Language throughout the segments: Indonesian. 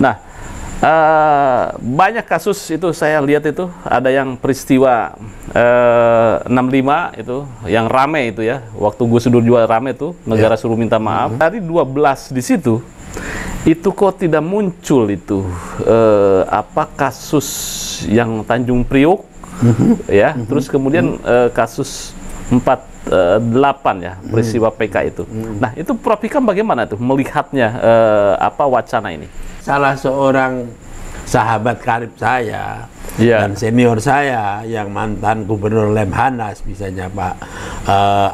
Nah, banyak kasus itu saya lihat itu ada yang peristiwa 65 itu yang rame itu ya, waktu Gus Dur juga rame itu negara suruh minta maaf. Dari 12 di situ itu kok tidak muncul itu apa kasus yang Tanjung Priok ya, terus kemudian kasus 48 ya, peristiwa PK itu. Nah, itu Prof Hikam bagaimana tuh melihatnya apa wacana ini? Salah seorang sahabat karib saya dan senior saya yang mantan Gubernur Lemhanas, misalnya Pak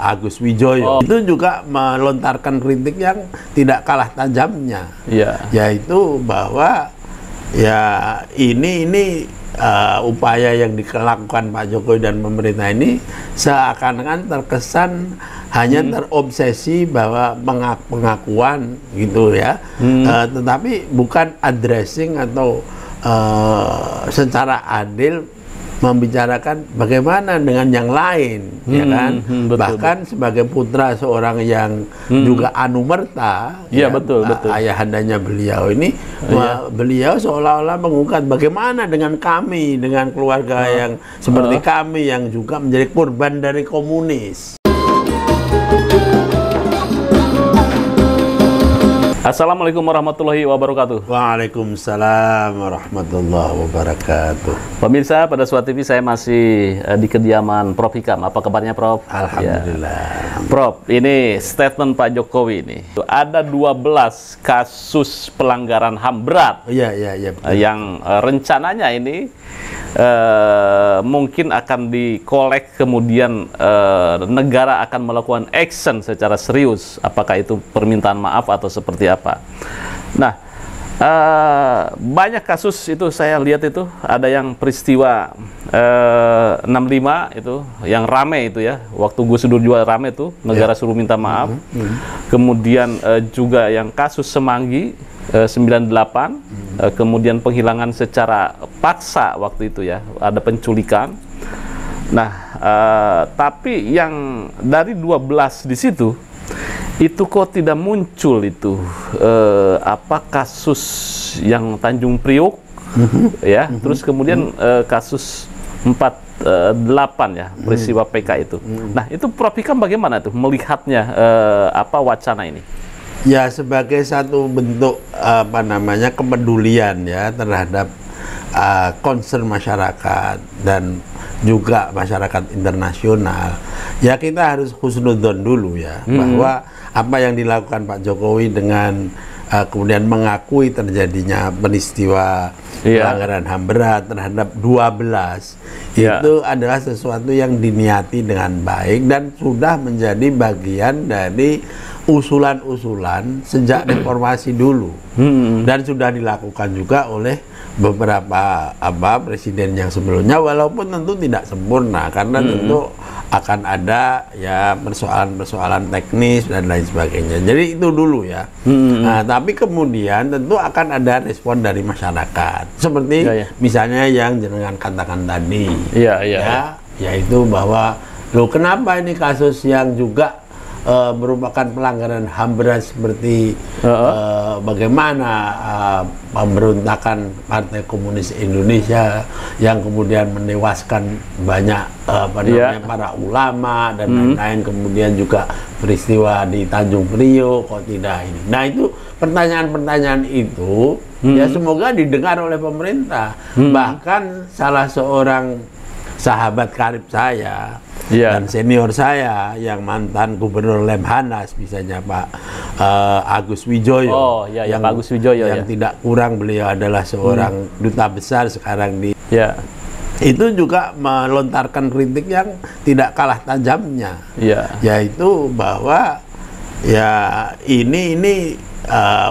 Agus Wijoyo, itu juga melontarkan kritik yang tidak kalah tajamnya, yaitu bahwa ya ini upaya yang dilakukan Pak Jokowi dan pemerintah ini seakan-akan terkesan hanya terobsesi bahwa pengakuan gitu ya, tetapi bukan addressing atau secara adil membicarakan bagaimana dengan yang lain, ya kan? Bahkan sebagai putra seorang yang juga anumerta, betul. Ayahandanya beliau ini, beliau seolah-olah mengungkap bagaimana dengan kami, dengan keluarga yang seperti kami yang juga menjadi korban dari komunis. Assalamualaikum warahmatullahi wabarakatuh. Waalaikumsalam warahmatullahi wabarakatuh. Pemirsa, pada Suara TV saya masih di kediaman Prof Hikam. Apa kabarnya, Prof? Alhamdulillah. Ya. Prof, ini statement Pak Jokowi ini. Ada 12 kasus pelanggaran HAM berat. Yang rencananya ini mungkin akan dikolek, kemudian negara akan melakukan action secara serius. Apakah itu permintaan maaf atau seperti apa? Nah, banyak kasus itu saya lihat itu ada yang peristiwa 65 itu yang rame itu ya, waktu Gus Dur juga rame itu negara suruh minta maaf. Kemudian juga yang kasus Semanggi 98, kemudian penghilangan secara paksa waktu itu ya, ada penculikan. Nah, tapi yang dari 12 di situ itu kok tidak muncul itu apa kasus yang Tanjung Priok ya, terus kemudian kasus 48 ya, peristiwa PK itu. Nah, itu Prof Hikam bagaimana tuh melihatnya apa wacana ini? Ya, sebagai satu bentuk apa namanya kepedulian ya terhadap concern masyarakat dan juga masyarakat internasional, ya kita harus husnudzon dulu ya, bahwa apa yang dilakukan Pak Jokowi dengan kemudian mengakui terjadinya peristiwa pelanggaran HAM berat terhadap 12 itu adalah sesuatu yang diniati dengan baik dan sudah menjadi bagian dari usulan-usulan sejak reformasi dulu, dan sudah dilakukan juga oleh beberapa presiden yang sebelumnya, walaupun tentu tidak sempurna karena tentu akan ada ya persoalan-persoalan teknis dan lain sebagainya. Jadi itu dulu ya. Nah, tapi kemudian tentu akan ada respon dari masyarakat seperti misalnya yang jenengan katakan tadi, yaitu bahwa loh, kenapa ini kasus yang juga merupakan pelanggaran HAM berat seperti bagaimana pemberontakan Partai Komunis Indonesia yang kemudian menewaskan banyak para ulama dan lain-lain, kemudian juga peristiwa di Tanjung Priok kok tidak ini. Nah, itu pertanyaan-pertanyaan itu ya semoga didengar oleh pemerintah. Bahkan salah seorang sahabat karib saya dan senior saya yang mantan Gubernur Lemhanas, misalnya Pak Agus Wijoyo, yang Pak Agus Wijoyo yang tidak kurang beliau adalah seorang duta besar sekarang di itu juga melontarkan kritik yang tidak kalah tajamnya, yaitu bahwa ya ini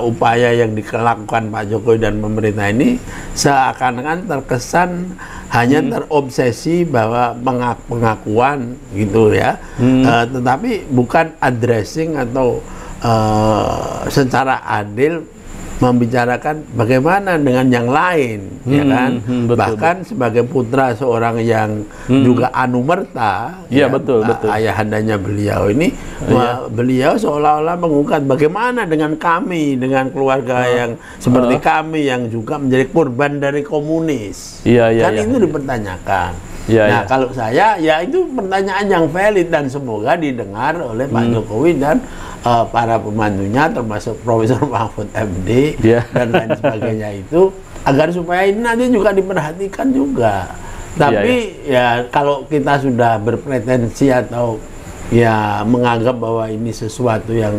upaya yang dilakukan Pak Jokowi dan pemerintah ini seakan-akan terkesan hanya terobsesi bahwa pengakuan gitu ya, tetapi bukan addressing atau secara adil membicarakan bagaimana dengan yang lain, ya kan? Betul, Bahkan sebagai putra seorang yang juga anumerta, Iya, ya, betul. ayahandanya beliau ini, beliau seolah-olah mengungkap bagaimana dengan kami, dengan keluarga yang seperti kami yang juga menjadi korban dari komunis. Kan itu dipertanyakan. Nah, kalau saya, ya itu pertanyaan yang valid dan semoga didengar oleh Pak Jokowi dan para pembantunya, termasuk Profesor Mahfud MD dan lain sebagainya itu, agar supaya ini nanti juga diperhatikan juga. Tapi ya kalau kita sudah berpretensi atau ya menganggap bahwa ini sesuatu yang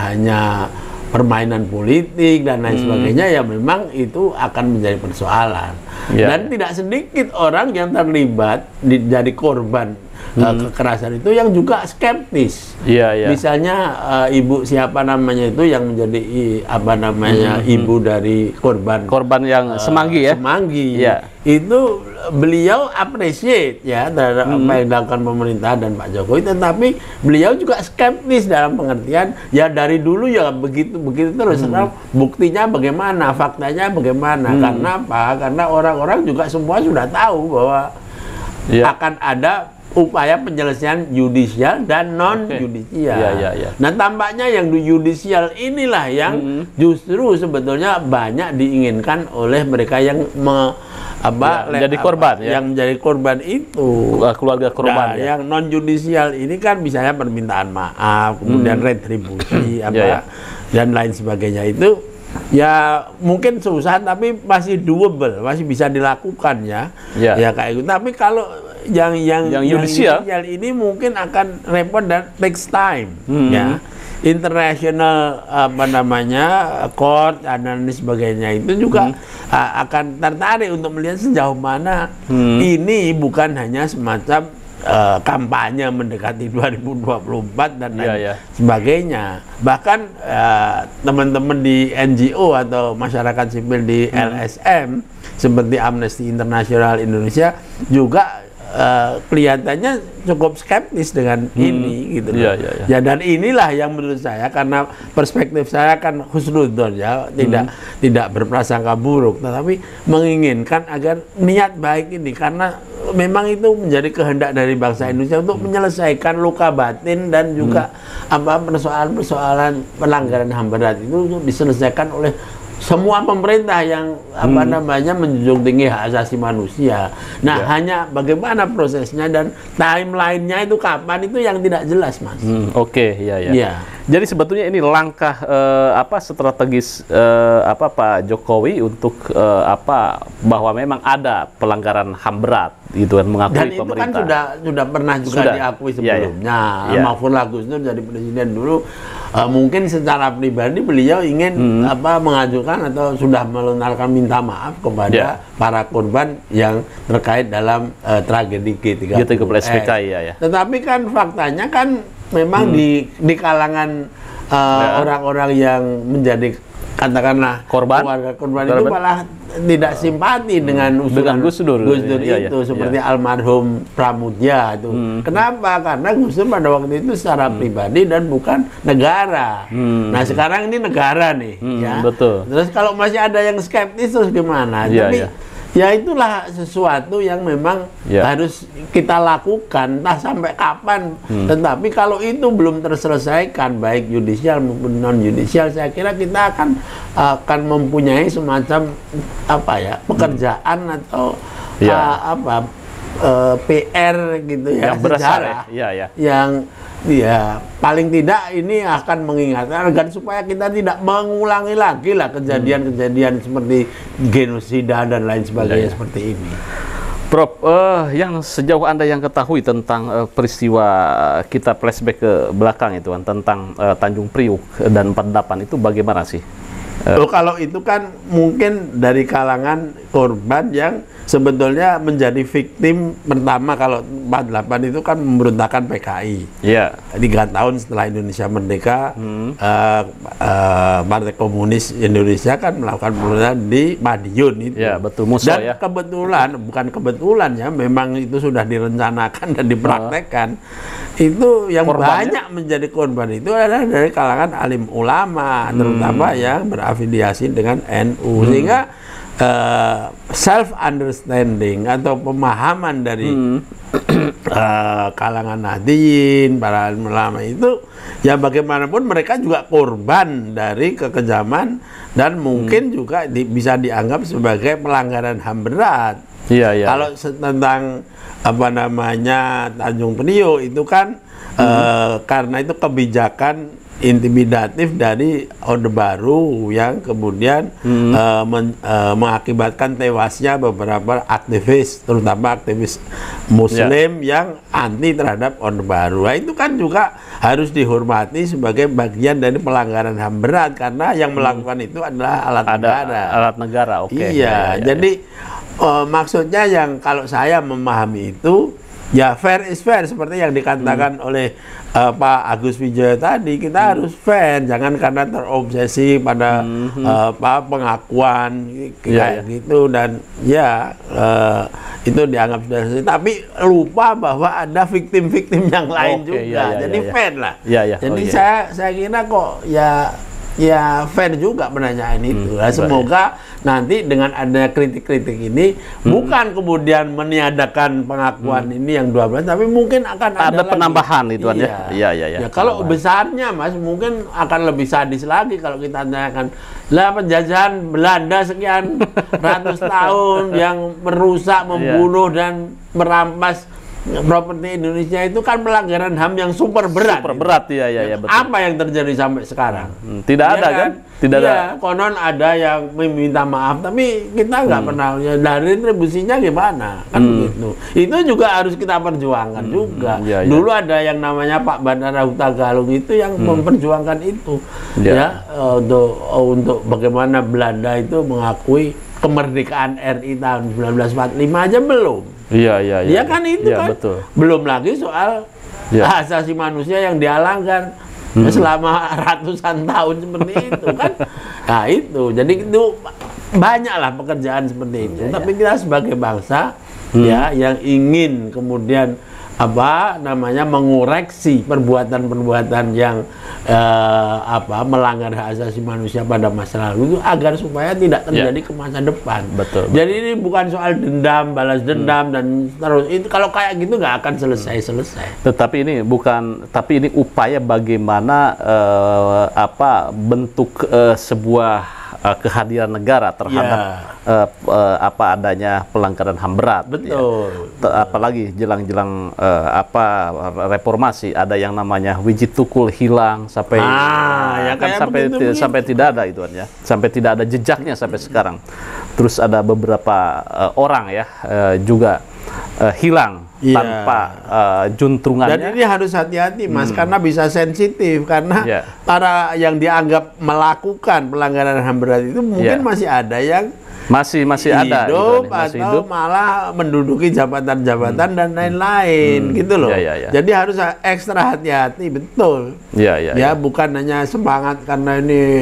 hanya permainan politik dan lain sebagainya, ya memang itu akan menjadi persoalan. Dan tidak sedikit orang yang terlibat jadi korban kekerasan itu yang juga skeptis. Misalnya ibu siapa namanya itu yang menjadi ibu dari korban yang Semanggi, ya. Semanggi. Itu beliau appreciate ya terhadap apa yang dilakukan pemerintah dan Pak Jokowi, tetapi beliau juga skeptis dalam pengertian ya dari dulu ya begitu terus. Buktinya bagaimana, faktanya bagaimana? Karena apa? Karena orang-orang juga semua sudah tahu bahwa akan ada upaya penyelesaian yudisial dan non yudisial. Nah, tampaknya yang yudisial inilah yang justru sebetulnya banyak diinginkan oleh mereka yang menjadi korban, yang menjadi korban itu keluarga korban. Nah, yang non yudisial ini kan misalnya permintaan maaf, kemudian retribusi dan lain sebagainya itu. Ya mungkin susah tapi masih doable, masih bisa dilakukan ya kayak gitu. Tapi kalau yang yudisial ini mungkin akan repot dan takes time ya. International court dan lain sebagainya itu juga akan tertarik untuk melihat sejauh mana ini bukan hanya semacam kampanye mendekati 2024 dan lain sebagainya. Bahkan teman-teman di NGO atau masyarakat sipil di LSM seperti Amnesty International Indonesia juga kelihatannya cukup skeptis dengan ini gitu. Ya dan inilah yang menurut saya, karena perspektif saya kan husnudzon ya, tidak berprasangka buruk, tetapi menginginkan agar niat baik ini, karena memang itu menjadi kehendak dari bangsa Indonesia untuk menyelesaikan luka batin dan juga persoalan-persoalan pelanggaran HAM berat itu diselesaikan oleh semua pemerintah yang menjunjung tinggi hak asasi manusia. Nah, hanya bagaimana prosesnya dan timelinenya itu kapan, itu yang tidak jelas, Mas. Jadi sebetulnya ini langkah strategis Pak Jokowi untuk bahwa memang ada pelanggaran HAM berat gitu kan, mengakui dan itu pemerintah. Kan sudah pernah juga diakui sebelumnya. Mahfud Gus Dur jadi presiden dulu, mungkin secara pribadi beliau ingin mengajukan atau sudah melontarkan minta maaf kepada para korban yang terkait dalam tragedi G30S. Tetapi kan faktanya kan memang di kalangan orang-orang yang menjadi katakanlah keluarga korban itu malah tidak simpati dengan usulan Gus Dur itu, seperti almarhum Pramudya itu. Kenapa? Karena Gus Dur pada waktu itu secara pribadi dan bukan negara. Nah, sekarang ini negara nih, Terus kalau masih ada yang skeptis terus gimana? Tapi ya itulah sesuatu yang memang harus kita lakukan, entah sampai kapan. Tetapi kalau itu belum terselesaikan, baik yudisial maupun non yudisial, saya kira kita akan mempunyai semacam pekerjaan atau PR gitu ya, yang sejarah yang paling tidak ini akan mengingatkan agar supaya kita tidak mengulangi lagi lah kejadian-kejadian seperti genosida dan lain sebagainya seperti ini. Prof, yang sejauh Anda yang ketahui tentang peristiwa, kita flashback ke belakang itu kan, tentang Tanjung Priuk dan 48 itu bagaimana sih? Kalau itu kan mungkin dari kalangan korban yang sebetulnya menjadi victim pertama. Kalau 48 itu kan memberontakkan PKI. Iya. 3 tahun setelah Indonesia merdeka, Partai Komunis Indonesia kan melakukan pemberontakan di Madiun itu. Iya, betul. Musuh, Dan ya. kebetulan, bukan kebetulan ya, memang itu sudah direncanakan dan dipraktekkan. Itu yang banyak menjadi korban itu adalah dari kalangan alim ulama, terutama yang berafiliasi dengan NU. Sehingga self understanding atau pemahaman dari kalangan Nahdliyin, para alim ulama itu, ya bagaimanapun mereka juga korban dari kekejaman dan mungkin juga bisa dianggap sebagai pelanggaran HAM berat. Iya, iya. Kalau tentang apa namanya Tanjung Priok itu kan karena itu kebijakan intimidatif dari Orde Baru yang kemudian mengakibatkan tewasnya beberapa aktivis, terutama aktivis Muslim yang anti terhadap Orde Baru. Nah, itu kan juga harus dihormati sebagai bagian dari pelanggaran HAM berat karena yang melakukan itu adalah alat negara. Alat negara, oke. Iya, jadi maksudnya yang kalau saya memahami itu, ya fair is fair seperti yang dikatakan oleh Pak Agus Wijoyo tadi. Kita harus fair, jangan karena terobsesi pada pengakuan kayak gitu dan itu dianggap sudah selesai. Tapi lupa bahwa ada victim-victim yang lain juga. Jadi fair lah. Jadi saya kira kok ya fair juga penanyaan itu. Nah, semoga nanti dengan adanya kritik-kritik ini bukan kemudian meniadakan pengakuan ini yang 12, tapi mungkin akan ada penambahan itu kan ya. Ya, kalau besarnya Mas mungkin akan lebih sadis lagi kalau kita tanyakan lah penjajahan Belanda sekian ratus tahun yang merusak, membunuh dan merampas properti Indonesia itu kan pelanggaran HAM yang super berat. Super berat, ya, betul. Apa yang terjadi sampai sekarang? Tidak ada kan? Tidak ada. Konon ada yang meminta maaf, tapi kita nggak pernah. Ya, dari retribusinya gimana? Kan begitu. Itu juga harus kita perjuangkan juga. Dulu ada yang namanya Pak Bandara Huta Galung itu yang memperjuangkan itu, untuk bagaimana Belanda itu mengakui kemerdekaan RI tahun 1945 aja belum. Iya kan itu kan. Betul. Belum lagi soal hak asasi manusia yang dihalangkan selama ratusan tahun seperti itu kan. Nah itu, jadi itu banyaklah pekerjaan seperti itu. Tapi kita sebagai bangsa yang ingin kemudian mengoreksi perbuatan-perbuatan yang melanggar hak asasi manusia pada masa lalu itu agar supaya tidak terjadi ke masa depan. Betul. Jadi ini bukan soal dendam, balas dendam dan terus itu kalau kayak gitu nggak akan selesai. Tetapi ini tapi ini upaya bagaimana bentuk sebuah kehadiran negara terhadap adanya pelanggaran HAM berat. Betul. Apalagi jelang-jelang reformasi ada yang namanya Wiji Tukul hilang sampai sampai tidak ada itu ya. Sampai tidak ada jejaknya sampai sekarang. Terus ada beberapa orang juga hilang tanpa juntrungannya. Dan ini harus hati-hati Mas, karena bisa sensitif, karena para yang dianggap melakukan pelanggaran HAM berat itu mungkin masih ada yang masih ada hidup atau malah menduduki jabatan-jabatan dan lain-lain gitu loh. Jadi harus ekstra hati-hati, betul. Bukan hanya semangat karena ini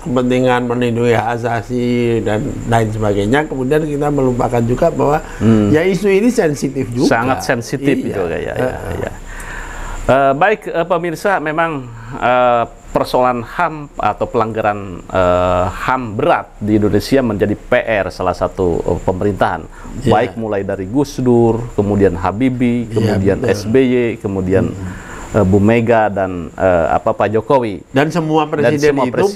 kepentingan melindungi hak asasi dan lain sebagainya, kemudian kita melupakan juga bahwa isu ini sensitif juga. Sangat sensitif itu baik pemirsa, memang persoalan HAM atau pelanggaran HAM berat di Indonesia menjadi PR salah satu pemerintahan, baik mulai dari Gus Dur, kemudian Habibie, kemudian SBY, kemudian Bu Mega dan Pak Jokowi dan semua presiden itu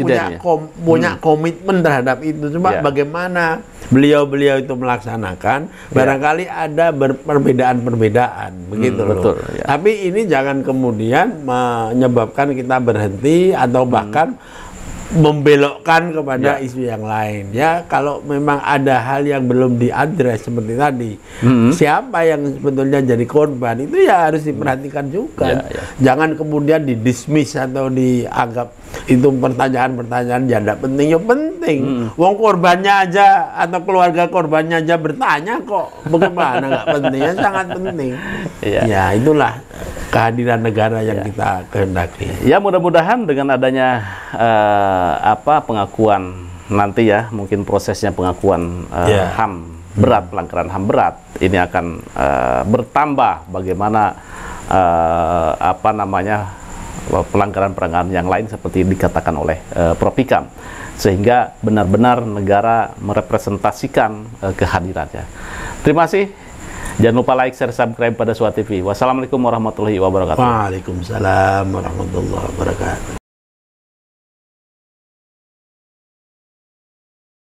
punya komitmen terhadap itu. Cuma bagaimana beliau-beliau itu melaksanakan, barangkali ada perbedaan-perbedaan begitu loh. Betul, Tapi ini jangan kemudian menyebabkan kita berhenti atau bahkan membelokkan kepada Ya. isu yang lain. Ya, kalau memang ada hal yang belum diadres seperti tadi, siapa yang sebetulnya jadi korban itu ya harus diperhatikan juga. Ya, ya. Jangan kemudian didismiss atau dianggap itu pertanyaan-pertanyaan yang tidak penting. Ya penting. Wong korbannya aja atau keluarga korbannya aja bertanya kok. Bagaimana nggak penting? Ya, sangat penting. Iya. Ya, itulah kehadiran negara yang kita kehendaki. Ya, mudah-mudahan dengan adanya pengakuan nanti ya, mungkin prosesnya pengakuan HAM berat, pelanggaran HAM berat ini akan bertambah bagaimana pelanggaran-pelanggaran yang lain seperti dikatakan oleh Prof. Ikam, sehingga benar-benar negara merepresentasikan kehadirannya. Terima kasih. Jangan lupa like, share, subscribe pada SWA TV. Wassalamualaikum warahmatullahi wabarakatuh. Waalaikumsalam warahmatullahi wabarakatuh.